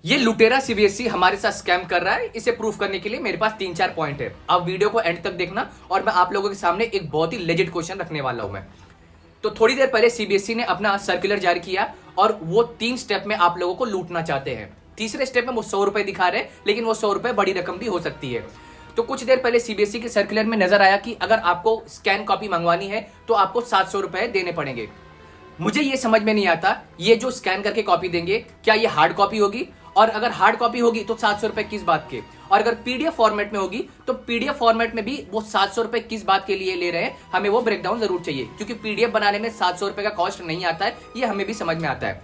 ये लुटेरा सीबीएसई हमारे साथ स्कैम कर रहा है। इसे प्रूफ करने के लिए मेरे पास 3-4 पॉइंट है। आप वीडियो को एंड तक देखना और मैं आप लोगों के सामने एक बहुत ही लेजिट क्वेश्चन रखने वाला हूं मैं। तो थोड़ी देर पहले सीबीएसई ने अपना सर्कुलर जारी किया और वो 3 स्टेप में आप लोगों को लूटना चाहते हैं। तीसरे स्टेप में वो 100 रुपए दिखा रहे हैं, लेकिन वो 100 रुपए बड़ी रकम भी हो सकती है। तो कुछ देर पहले सीबीएसई के सर्कुलर में नजर आया कि अगर आपको स्कैन कॉपी मंगवानी है तो आपको 700 रुपए देने पड़ेंगे। मुझे ये समझ में नहीं आता, ये जो स्कैन करके कॉपी देंगे क्या ये हार्ड कॉपी होगी, और अगर हार्ड कॉपी होगी तो 700 रुपए किस बात के, और अगर पीडीएफ फॉर्मेट में होगी तो पीडीएफ फॉर्मेट में भी वो 700 रुपए किस बात के लिए ले रहे हैं, हमें वो ब्रेकडाउन जरूर चाहिए। क्योंकि पीडीएफ बनाने में 700 रुपए का कॉस्ट नहीं आता है, ये हमें भी समझ में आता है।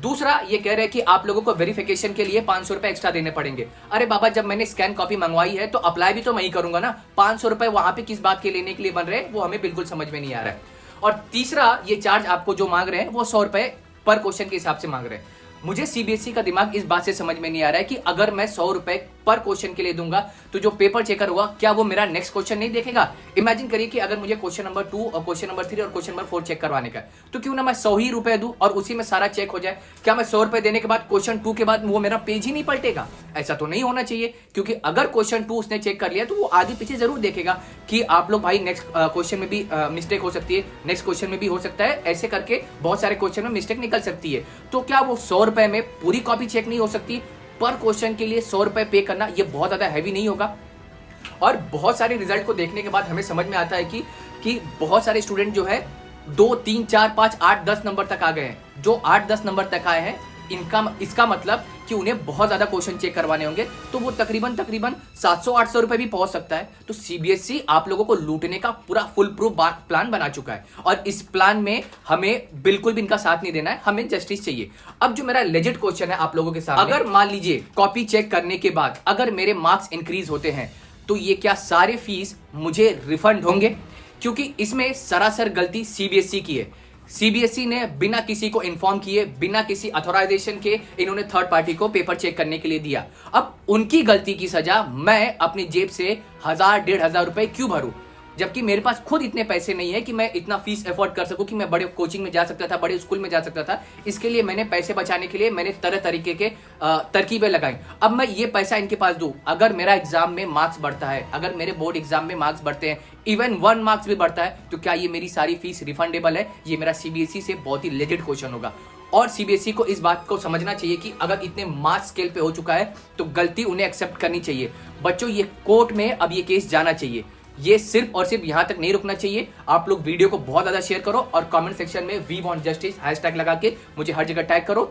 दूसरा, ये कह रहे हैं कि आप लोगों को वेरिफिकेशन के लिए 500 रुपए एक्स्ट्रा देने पड़ेंगे। अरे बाबा, जब मैंने स्कैन कॉपी मंगवाई है तो अप्लाई भी तो मैं ही करूंगा ना। 500 रुपए वहां पे किस बात के लेने के लिए बन रहे हैं, वो हमें बिल्कुल समझ में नहीं आ रहा है। और तीसरा, ये चार्ज आपको जो मांग रहे हैं वो 100 रुपए पर क्वेश्चन के हिसाब से मांग रहे हैं। मुझे सीबीएसई का दिमाग इस बात से समझ में नहीं आ रहा है कि अगर मैं 100 रुपए पर क्वेश्चन के लिए दूंगा तो जो पेपर चेकर होगा क्या वो मेरा नेक्स्ट क्वेश्चन नहीं देखेगा। इमेजिन करिए कि अगर मुझे क्वेश्चन नंबर 2 और क्वेश्चन नंबर 3 और क्वेश्चन नंबर 4 चेक करवाने का है, तो क्यों ना मैं 100 ही रुपए दूं और उसी में सारा चेक हो जाए। क्या मैं 100 रुपए देने के बाद क्वेश्चन 2 के बाद वो मेरा पेज ही नहीं पलटेगा? ऐसा तो नहीं होना चाहिए, क्योंकि अगर क्वेश्चन 2 उसने चेक कर लिया तो वो आगे पीछे जरूर देखेगा कि आप लोग भाई नेक्स्ट क्वेश्चन में भी मिस्टेक हो सकती है, नेक्स्ट क्वेश्चन में भी हो सकता है, ऐसे करके बहुत सारे क्वेश्चन में मिस्टेक निकल सकती है। तो क्या वो 100 रुपए में पूरी कॉपी चेक नहीं हो सकती? पर क्वेश्चन के लिए 100 रुपए पे करना ये बहुत ज्यादा हैवी नहीं होगा? और बहुत सारे रिजल्ट को देखने के बाद हमें समझ में आता है कि बहुत सारे स्टूडेंट जो है 2, 3, 4, 5, 8, 10 नंबर तक आ गए हैं। जो 8-10 नंबर तक आए हैं, इसका मतलब कि उन्हें बहुत ज्यादा क्वेश्चन चेक करवाने होंगे, तो वो तकरीबन 700-800 रुपए भी पहुंच सकता है। तो सीबीएसई आप लोगों को लूटने का पूरा फुल प्रूफ प्लान बना चुका है और इस प्लान में हमें बिल्कुल भी इनका साथ नहीं देना है, हमें जस्टिस चाहिए। अब जो मेरा लेजिट क्वेश्चन है आप लोगों के सामने, अगर मान लीजिए कॉपी चेक करने के बाद अगर मेरे मार्क्स इंक्रीज होते हैं तो ये क्या सारे फीस मुझे रिफंड होंगे? क्योंकि इसमें सरासर गलती सीबीएसई की है। सीबीएसई ने बिना किसी को इन्फॉर्म किए, बिना किसी अथॉराइजेशन के इन्होंने थर्ड पार्टी को पेपर चेक करने के लिए दिया। अब उनकी गलती की सजा मैं अपनी जेब से 1000-1500 रुपए क्यों भरूं, जबकि मेरे पास खुद इतने पैसे नहीं है कि मैं इतना फीस अफोर्ड कर सकूं कि मैं बड़े कोचिंग में जा सकता था, बड़े स्कूल में जा सकता था। इसके लिए मैंने पैसे बचाने के लिए मैंने तरह तरीके के तरकीबें लगाई। अब मैं ये पैसा इनके पास दूं, अगर मेरा एग्जाम में मार्क्स बढ़ता है, अगर मेरे बोर्ड एग्जाम में मार्क्स बढ़ते हैं, इवन 1 मार्क्स भी बढ़ता है, तो क्या ये मेरी सारी फीस रिफंडेबल है? ये मेरा सीबीएसई से बहुत ही लेजिट क्वेश्चन होगा। और सीबीएसई को इस बात को समझना चाहिए कि अगर इतने मास स्केल पे हो चुका है तो गलती उन्हें एक्सेप्ट करनी चाहिए। बच्चों, ये कोर्ट में अब ये केस जाना चाहिए। ये सिर्फ और सिर्फ यहां तक नहीं रुकना चाहिए। आप लोग वीडियो को बहुत ज्यादा शेयर करो और कमेंट सेक्शन में वी वांट जस्टिस हैशटैग लगा के मुझे हर जगह टैग करो।